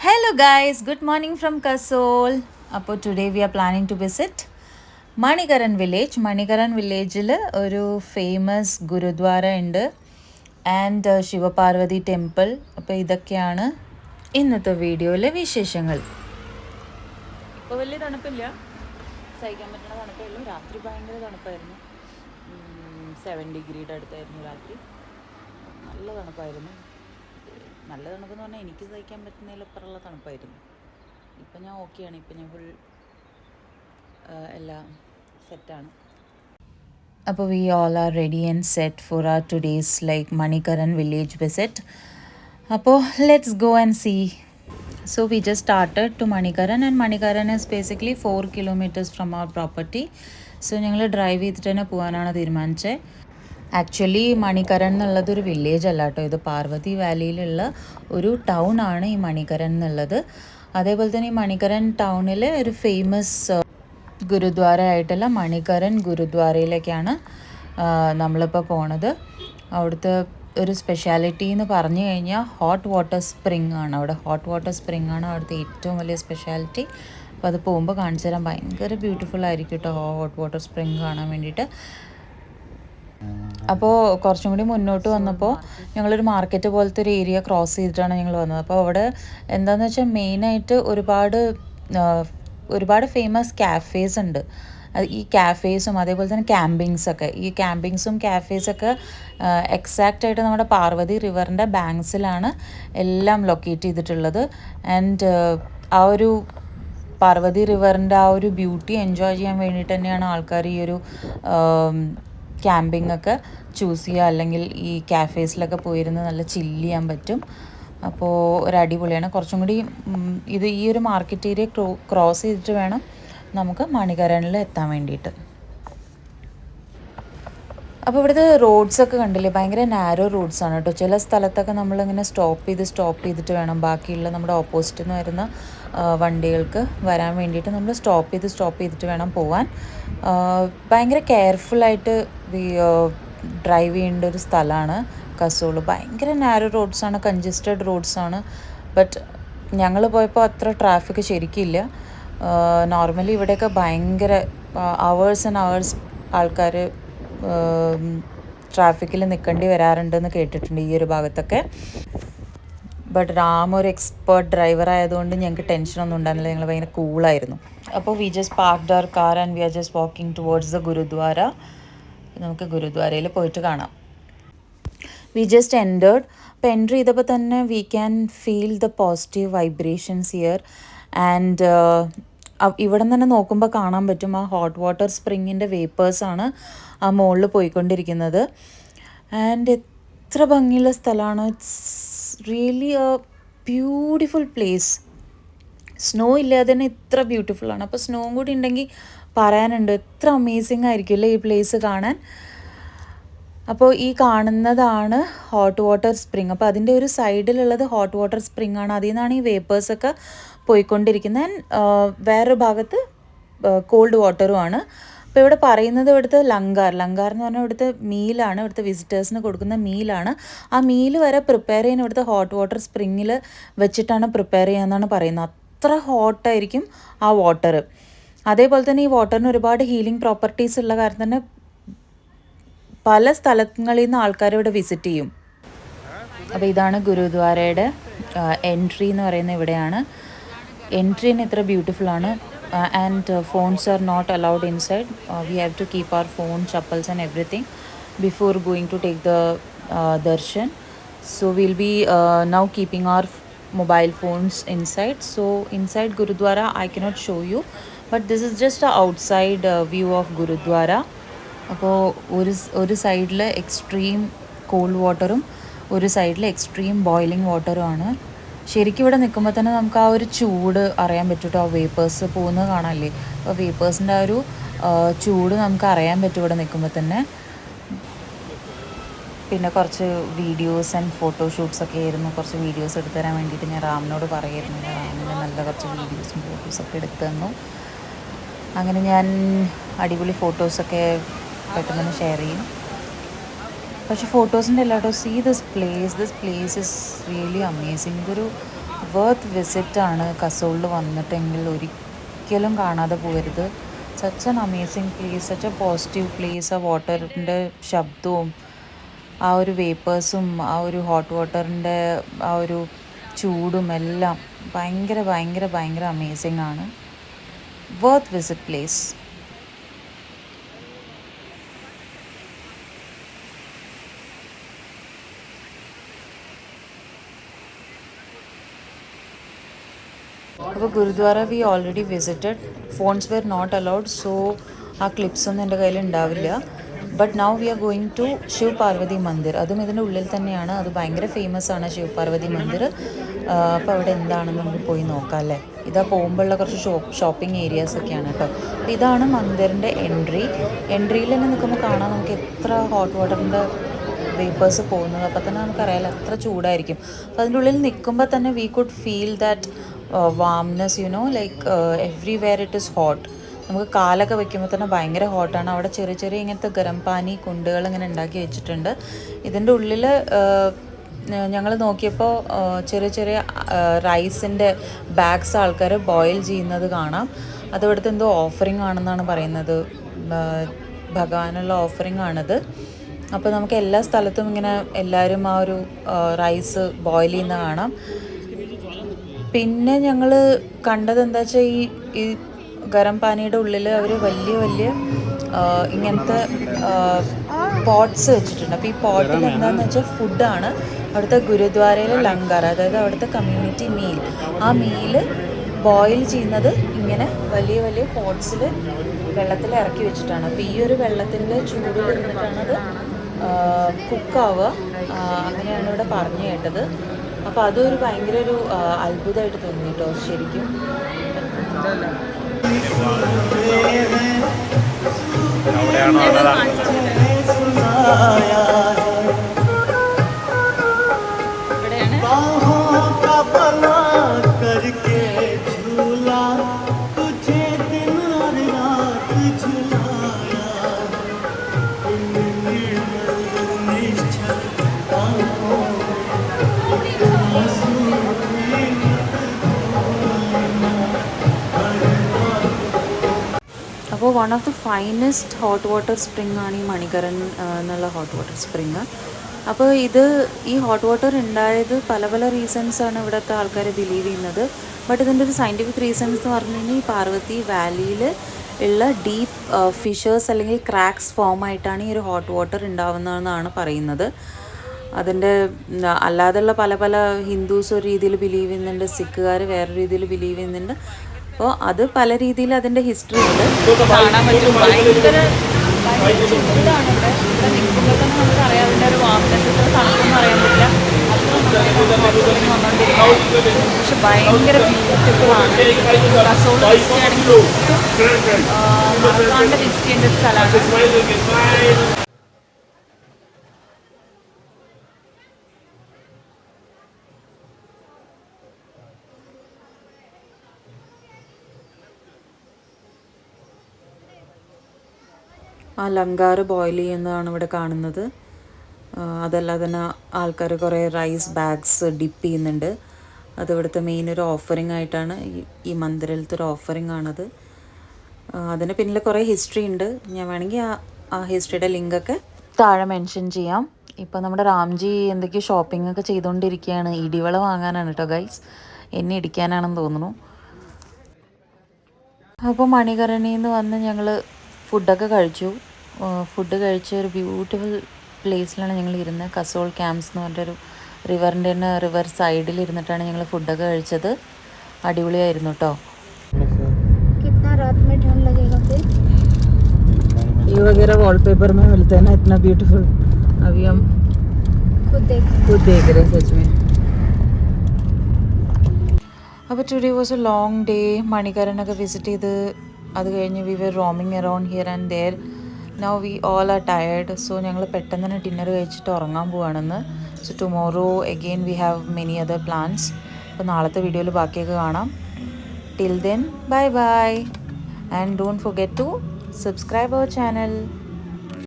Hello guys, good morning from Kasol. അപ്പോൾ today we are planning to visit Manikaran village. Manikaran വില്ലേജിൽ ഒരു famous gurdwara ഉണ്ട് and Shivaparvathi temple. അപ്പോൾ ഇതൊക്കെയാണ് ഇന്നത്തെ വീഡിയോയിലെ വിശേഷങ്ങൾ. ഇപ്പോൾ വലിയ തണുപ്പില്ല, സഹിക്കാൻ പറ്റുന്ന തണുപ്പേ ഉള്ളൂ. രാത്രി ഭയങ്കര തണുപ്പായിരുന്നു, 7 ഡിഗ്രിയുടെ അടുത്തായിരുന്നു രാത്രി. നല്ല തണുപ്പായിരുന്നു. നല്ല തണുപ്പെന്ന് പറഞ്ഞാൽ എനിക്ക് സഹിക്കാൻ പറ്റുന്നതിലപ്പുറമുള്ള തണുപ്പായിരുന്നു. ഇപ്പം ഞാൻ ഓക്കെയാണ്, ഇപ്പം ഞാൻ ഫുൾ എല്ലാം സെറ്റാണ്. അപ്പോൾ we all are ready and set for our today's like Manikaran village visit. അപ്പോൾ let's go and see. So we just started to Manikaran and Manikaran is basically 4 kilometers from our property. So ഞങ്ങൾ drive ചെയ്തിട്ട് തന്നെ പോകാനാണ് തീരുമാനിച്ചത്. Actually Manikaran എന്നുള്ളതൊരു village അല്ല കേട്ടോ, ഇത് പാർവതി വാലിയിലുള്ള ഒരു ടൗൺ ആണ് ഈ മണികരൻ എന്നുള്ളത്. അതേപോലെ തന്നെ ഈ മണികരൻ ടൗണിൽ ഒരു ഫേമസ് ഗുരുദ്വാര ആയിട്ടുള്ള മണികരൻ ഗുരുദ്വാരയിലേക്കാണ് നമ്മളിപ്പോൾ പോണത്. അവിടുത്തെ ഒരു സ്പെഷ്യാലിറ്റി എന്ന് പറഞ്ഞു കഴിഞ്ഞാൽ ഹോട്ട് വാട്ടർ സ്പ്രിങ് ആണ്. അവിടെ ഹോട്ട് വാട്ടർ സ്പ്രിങ് ആണ് അവിടുത്തെ ഏറ്റവും വലിയ സ്പെഷ്യാലിറ്റി. അപ്പോൾ അത് പോകുമ്പോൾ കാണിച്ചു തരാൻ. ഭയങ്കര ബ്യൂട്ടിഫുൾ ആയിരിക്കും കേട്ടോ ഹോട്ട് വാട്ടർ സ്പ്രിങ് കാണാൻ വേണ്ടിയിട്ട്. അപ്പോൾ കുറച്ചും കൂടി മുന്നോട്ട് വന്നപ്പോൾ ഞങ്ങളൊരു മാർക്കറ്റ് പോലത്തെ ഒരു ഏരിയ ക്രോസ് ചെയ്തിട്ടാണ് ഞങ്ങൾ വന്നത്. അപ്പോൾ അവിടെ എന്താണെന്ന് വെച്ചാൽ മെയിനായിട്ട് ഒരുപാട് ഫേമസ് ക്യാഫേസ് ഉണ്ട്. ഈ ക്യാഫേസും അതേപോലെ തന്നെ ക്യാമ്പിങ്സൊക്കെ, ഈ ക്യാമ്പിങ്സും ക്യാഫേസൊക്കെ എക്സാക്റ്റായിട്ട് നമ്മുടെ പാർവതി റിവറിൻ്റെ ബാങ്ക്സിലാണ് എല്ലാം ലൊക്കേറ്റ് ചെയ്തിട്ടുള്ളത്. ആൻഡ് ആ ഒരു പാർവതി റിവറിൻ്റെ ആ ഒരു ബ്യൂട്ടി എൻജോയ് ചെയ്യാൻ വേണ്ടിയിട്ട് തന്നെയാണ് ആൾക്കാർ ഈ ഒരു ക്യാമ്പിംഗ് ഒക്കെ ചൂസ് ചെയ്യുക. അല്ലെങ്കിൽ ഈ ക്യാഫേസിലൊക്കെ പോയിരുന്ന് നല്ല ചില്ല് ചെയ്യാൻ പറ്റും. അപ്പോൾ ഒരു അടിപൊളിയാണ്. കുറച്ചും കൂടി ഈ ഒരു മാർക്കറ്റ് ഏരിയ ക്രോസ് ചെയ്തിട്ട് വേണം നമുക്ക് മണികരനിൽ എത്താൻ വേണ്ടിയിട്ട്. അപ്പോൾ ഇവിടുത്തെ റോഡ്സൊക്കെ കണ്ടില്ലേ, ഭയങ്കര നാരോ റോഡ്സാണ് കേട്ടോ. ചില സ്ഥലത്തൊക്കെ നമ്മളിങ്ങനെ സ്റ്റോപ്പ് ചെയ്തിട്ട് വേണം ബാക്കിയുള്ള നമ്മുടെ ഓപ്പോസിറ്റിൽ നിന്ന് വരുന്ന വണ്ടികൾക്ക് വരാൻ വേണ്ടിയിട്ട് നമ്മൾ സ്റ്റോപ്പ് ചെയ്തിട്ട് വേണം പോവാൻ. ഭയങ്കര കെയർഫുള്ളായിട്ട് ഡ്രൈവ് ചെയ്യേണ്ട ഒരു സ്ഥലമാണ് കസോൾ. ഭയങ്കര നാരോ റോഡ്സാണ്, കൺജസ്റ്റഡ് റോഡ്സാണ്. ബട്ട് ഞങ്ങൾ പോയപ്പോൾ അത്ര ട്രാഫിക് ശരിക്കില്ല. നോർമലി ഇവിടെയൊക്കെ ഭയങ്കര അവേഴ്സ് ആൻഡ് അവേഴ്സ് ആൾക്കാർ ട്രാഫിക്കിൽ നിൽക്കേണ്ടി വരാറുണ്ടെന്ന് കേട്ടിട്ടുണ്ട് ഈ ഒരു ഭാഗത്തൊക്കെ. ബട്ട് റാം ഒരു എക്സ്പേർട്ട് ഡ്രൈവർ ആയതുകൊണ്ട് ഞങ്ങൾക്ക് ടെൻഷനൊന്നും ഉണ്ടായിരുന്നില്ല. ഞങ്ങൾ ഭയങ്കര കൂളായിരുന്നു. അപ്പോൾ we just parked our car and we are just walking towards the gurdwara. നമുക്ക് ഗുരുദ്വാരയിൽ പോയിട്ട് കാണാം. We just entered. അപ്പോൾ എൻട്രി ചെയ്തപ്പോൾ തന്നെ we can feel the positive vibrations here. And ഇവിടെ നിന്ന് തന്നെ നോക്കുമ്പോൾ കാണാൻ പറ്റും ആ ഹോട്ട് വാട്ടർ സ്പ്രിങ്ങിൻ്റെ വേപ്പേഴ്സാണ് ആ മുകളിൽ പോയിക്കൊണ്ടിരിക്കുന്നത്. ആൻഡ് എത്ര ഭംഗിയുള്ള സ്ഥലമാണ്. It's really A beautiful place. Snow ഇല്ലാതെ തന്നെ ഇത്ര ബ്യൂട്ടിഫുള്ളാണ്. അപ്പോൾ സ്നോയും കൂടി ഉണ്ടെങ്കിൽ പറയാനുണ്ട്, എത്ര അമേസിങ് ആയിരിക്കും അല്ലേ ഈ പ്ലേസ് കാണാൻ. അപ്പോൾ ഈ കാണുന്നതാണ് ഹോട്ട് വാട്ടർ സ്പ്രിങ്. അപ്പോൾ അതിൻ്റെ ഒരു സൈഡിലുള്ളത് ഹോട്ട് വാട്ടർ സ്പ്രിങ് ആണ്. അതിൽ നിന്നാണ് ഈ വേപ്പേഴ്സൊക്കെ പോയിക്കൊണ്ടിരിക്കുന്നത്. വേറൊരു ഭാഗത്ത് കോൾഡ് വാട്ടറുമാണ്. അപ്പോൾ ഇവിടെ പറയുന്നത് ഇവിടുത്തെ ലങ്കാർ എന്ന് പറഞ്ഞാൽ ഇവിടുത്തെ മീലാണ്, ഇവിടുത്തെ വിസിറ്റേഴ്സിന് കൊടുക്കുന്ന മീലാണ്. ആ മീൽ വരെ പ്രിപ്പയർ ചെയ്യാൻ ഇവിടുത്തെ ഹോട്ട് വാട്ടർ സ്പ്രിങ്ങിൽ വെച്ചിട്ടാണ് പ്രിപ്പയർ ചെയ്യാമെന്നാണ് പറയുന്നത്. അത്ര ഹോട്ടായിരിക്കും ആ വാട്ടർ. അതേപോലെ തന്നെ ഈ വാട്ടറിന് ഒരുപാട് ഹീലിംഗ് പ്രോപ്പർട്ടീസ് ഉള്ള കാരണം തന്നെ പല സ്ഥലങ്ങളിൽ നിന്ന് ആൾക്കാർ ഇവിടെ വിസിറ്റ് ചെയ്യും. അപ്പോൾ ഇതാണ് ഗുരുദ്വാരയുടെ എൻട്രി എന്ന് പറയുന്നത്. ഇവിടെയാണ് എൻട്രീന് ഇത്ര ബ്യൂട്ടിഫുള്ളാണ്. And phones are not allowed inside. We have to keep our phone, chappals and everything before going to take the darshan. So will be now keeping our mobile phones inside. So inside Gurudwara I cannot show you, but this is just a outside view of Gurudwara. അപ്പോൾ ഒരു സൈഡിൽ extreme called വാട്ടറും ഒരു സൈഡിൽ extreme boiling വാട്ടറും ആണ്. ശരിക്കും ഇവിടെ നിൽക്കുമ്പോൾ തന്നെ നമുക്ക് ആ ഒരു ചൂട് അറിയാൻ പറ്റും കേട്ടോ. ആ വേപ്പേഴ്സ് പോകുന്നത് കാണാമല്ലേ. അപ്പോൾ വേപ്പേഴ്സിൻ്റെ ആ ഒരു ചൂട് നമുക്ക് അറിയാൻ പറ്റും ഇവിടെ നിൽക്കുമ്പോൾ തന്നെ. പിന്നെ കുറച്ച് വീഡിയോസ് ആൻഡ് ഫോട്ടോഷൂട്ട്സൊക്കെ ആയിരുന്നു. കുറച്ച് വീഡിയോസ് എടുത്തു തരാൻ വേണ്ടിയിട്ട് ഞാൻ റാമിനോട് പറയായിരുന്നു. റാമിന് നല്ല കുറച്ച് വീഡിയോസും ഫോട്ടോസൊക്കെ എടുത്തു തന്നു. അങ്ങനെ ഞാൻ അടിപൊളി ഫോട്ടോസൊക്കെ പെട്ടെന്ന് ഷെയർ ചെയ്യും. പക്ഷേ ഫോട്ടോസിൻ്റെ അല്ല കേട്ടോ. See this place is really amazing. ഇതൊരു വർത്ത് വിസിറ്റാണ് കസോളിൽ വന്നിട്ടെങ്കിൽ ഒരിക്കലും കാണാതെ പോകരുത്. Such an amazing place, such a positive place. ആ വാട്ടറിൻ്റെ ശബ്ദവും ആ ഒരു വേപ്പേഴ്സും ആ ഒരു ഹോട്ട് വാട്ടറിൻ്റെ ആ ഒരു ചൂടും എല്ലാം ഭയങ്കര ഭയങ്കര ഭയങ്കര അമേസിങ് ആണ്. Worth visit place. അപ്പോൾ Gurudwara we already visited. Phones were not allowed, so ആ ക്ലിപ്സൊന്നും എൻ്റെ കയ്യിൽ ഉണ്ടാവില്ല. But now we are going to Shiv Parvati Mandir. അതും ഇതിൻ്റെ ഉള്ളിൽ തന്നെയാണ്. അത് ഭയങ്കര ഫേമസ് ആണ് ശിവ് പാർവതി മന്ദിർ. അപ്പോൾ അവിടെ എന്താണെന്ന് നമുക്ക് പോയി നോക്കാം അല്ലേ. ഇതാ പോകുമ്പോഴുള്ള കുറച്ച് ഷോപ്പിംഗ് ഏരിയാസൊക്കെയാണ് കേട്ടോ. അപ്പോൾ ഇതാണ് മന്ദിറിൻ്റെ എൻട്രി. എൻട്രിയിൽ തന്നെ നിൽക്കുമ്പോൾ കാണാം നമുക്ക് എത്ര ഹോട്ട് വാട്ടറിൻ്റെ വേപ്പേഴ്സ് പോകുന്നത്. അപ്പോൾ തന്നെ നമുക്കറിയാമല്ലോ എത്ര ചൂടായിരിക്കും. അപ്പോൾ അതിൻ്റെ ഉള്ളിൽ നിൽക്കുമ്പോൾ തന്നെ we could feel that warmness, you know, like everywhere it is hot. നമുക്ക് കാലൊക്കെ വെക്കുമ്പോൾ തന്നെ ഭയങ്കര ഹോട്ടാണ്. അവിടെ ചെറിയ ചെറിയ ഇങ്ങനത്തെ ഗരം പാനി കുണ്ടുകൾ ഇങ്ങനെ ഉണ്ടാക്കി വെച്ചിട്ടുണ്ട്. ഇതിൻ്റെ ഉള്ളിൽ ഞങ്ങൾ നോക്കിയപ്പോൾ ചെറിയ ചെറിയ റൈസിൻ്റെ ബാഗ്സ് ആൾക്കാർ ബോയിൽ ചെയ്യുന്നത് കാണാം. അതിവിടുത്തെ എന്തോ ഓഫറിങ് ആണെന്നാണ് പറയുന്നത്. ഭഗവാനുള്ള ഓഫറിങ് ആണിത്. അപ്പോൾ നമുക്ക് എല്ലാ സ്ഥലത്തും ഇങ്ങനെ എല്ലാവരും ആ ഒരു റൈസ് ബോയിൽ ചെയ്യുന്ന കാണാം. പിന്നെ ഞങ്ങൾ കണ്ടത് എന്താ വെച്ചാൽ ഈ ഗരം പാനിയുടെ ഉള്ളിൽ അവർ വലിയ വലിയ ഇങ്ങനത്തെ പോട്ട്സ് വെച്ചിട്ടുണ്ട്. അപ്പോൾ ഈ പോട്ടിൽ എന്താണെന്ന് വെച്ചാൽ ഫുഡാണ്. അവിടുത്തെ ഗുരുദ്വാരയിലെ ലങ്കർ, അതായത് അവിടുത്തെ കമ്മ്യൂണിറ്റി മീൽ, ആ മീല് ബോയിൽ ചെയ്യുന്നത് ഇങ്ങനെ വലിയ വലിയ പോട്ട്സിൽ വെള്ളത്തിൽ ഇറക്കി വെച്ചിട്ടാണ്. അപ്പോൾ ഈ ഒരു വെള്ളത്തിൻ്റെ ചൂടിൽ ഇരുന്നിട്ടാണത് കുക്കാവുക. അങ്ങനെയാണ് ഇവിടെ പറഞ്ഞു കേട്ടത്. അപ്പോൾ അതൊരു ഭയങ്കര ഒരു അത്ഭുതമായിട്ട് തോന്നി കേട്ടോ ശരിക്കും. അപ്പോൾ one of the finest hot water spring ആണ് ഈ മണികരൻ എന്നുള്ള ഹോട്ട് വാട്ടർ സ്പ്രിങ്. അപ്പോൾ ഈ ഹോട്ട് വാട്ടർ ഉണ്ടായത് പല പല റീസൺസാണ് ഇവിടുത്തെ ആൾക്കാർ ബിലീവ് ചെയ്യുന്നത്. ബട്ട് ഇതിൻ്റെ ഒരു സയൻറ്റിഫിക് റീസൺസ് എന്ന് പറഞ്ഞു കഴിഞ്ഞാൽ ഈ പാർവതി വാലിയിൽ ഉള്ള ഡീപ്പ് ഫിഷേഴ്സ് അല്ലെങ്കിൽ ക്രാക്സ് ഫോം ആയിട്ടാണ് ഈ ഒരു ഹോട്ട് വാട്ടർ ഉണ്ടാവുന്നതെന്നാണ് പറയുന്നത്. അതിൻ്റെ അല്ലാതെയുള്ള പല പല ഹിന്ദുസ് ഒരു രീതിയിൽ ബിലീവ് ചെയ്യുന്നുണ്ട്, സിഖുകാർ വേറെ രീതിയിൽ ബിലീവ് ചെയ്യുന്നുണ്ട്. അപ്പോൾ അത് പല രീതിയിൽ അതിൻ്റെ ഹിസ്റ്ററി ഉണ്ട്, കാണാൻ പറ്റും. ഭയങ്കര ചൂടാണ് ഇവിടെ. ഇവിടെ നിൽക്കുമ്പോൾ തന്നെ നമുക്ക് അറിയാം അതിൻ്റെ ഒരു വാംനെസ്. ഇത്ര തണുപ്പൊന്നും അറിയാൻ പറ്റില്ല. പക്ഷെ ഭയങ്കര ബ്യൂട്ടിഫുൾ ആണ്. കസോൾ വിസിറ്റ് ആണെങ്കിൽ മറക്കാണ്ട് വിസിറ്റ് ചെയ്യേണ്ട ഒരു സ്ഥലമാണ്. ആ ലങ്കാർ ബോയിൽ ചെയ്യുന്നതാണ് ഇവിടെ കാണുന്നത്. അതല്ലാതെ തന്നെ ആൾക്കാർ കുറേ റൈസ് ബാഗ്സ് ഡിപ്പ് ചെയ്യുന്നുണ്ട്. അത് ഇവിടുത്തെ മെയിൻ ഒരു ഓഫറിങ് ആയിട്ടാണ്. ഈ മന്ദിരത്തിലത്തെ ഒരു ഓഫറിങ് ആണത്. അതിന് പിന്നിൽ കുറേ ഹിസ്റ്ററി ഉണ്ട്. ഞാൻ വേണമെങ്കിൽ ആ ഹിസ്റ്ററിയുടെ ലിങ്കൊക്കെ താഴെ മെൻഷൻ ചെയ്യാം. ഇപ്പോൾ നമ്മുടെ രാംജി എന്തൊക്കെയോ ഷോപ്പിംഗ് ഒക്കെ ചെയ്തുകൊണ്ടിരിക്കുകയാണ്. ഇടിവള വാങ്ങാനാണ് കേട്ടോ ഗൈസ്. എന്നെ ഇടിക്കാനാണെന്ന് തോന്നുന്നു. അപ്പോൾ മണികരണിയിൽ നിന്ന് വന്ന് ഞങ്ങൾ ഫുഡൊക്കെ കഴിച്ചു. ഫുഡ് കഴിച്ച ഒരു ബ്യൂട്ടിഫുൾ പ്ലേസിലാണ് ഞങ്ങൾ ഇരുന്നത്. കസോൾ ക്യാമ്പ്സ് എന്ന് പറഞ്ഞൊരു റിവറിൻ്റെ തന്നെ റിവർ സൈഡിൽ ഇരുന്നിട്ടാണ് ഞങ്ങൾ ഫുഡൊക്കെ കഴിച്ചത്. അടിപൊളിയായിരുന്നു കേട്ടോ. ये वगैरह वॉलपेपर में मिलते हैं ना, इतना ब्यूटीफुल. अभी हम खुद देख रहे सच में. അപ്പോൾ today was a long day. മണികരനൊക്കെ വിസിറ്റ് ചെയ്ത് അത് കഴിഞ്ഞ് we were roaming around here and there. Now we all are tired. So ഞങ്ങൾ പെട്ടെന്ന് തന്നെ ഡിന്നർ കഴിച്ചിട്ട് ഉറങ്ങാൻ പോവാണെന്ന്. So tomorrow again we have many other plans. അപ്പോൾ നാളത്തെ വീഡിയോയിൽ ബാക്കിയൊക്കെ കാണാം. Till then bye bye and don't forget to subscribe our channel.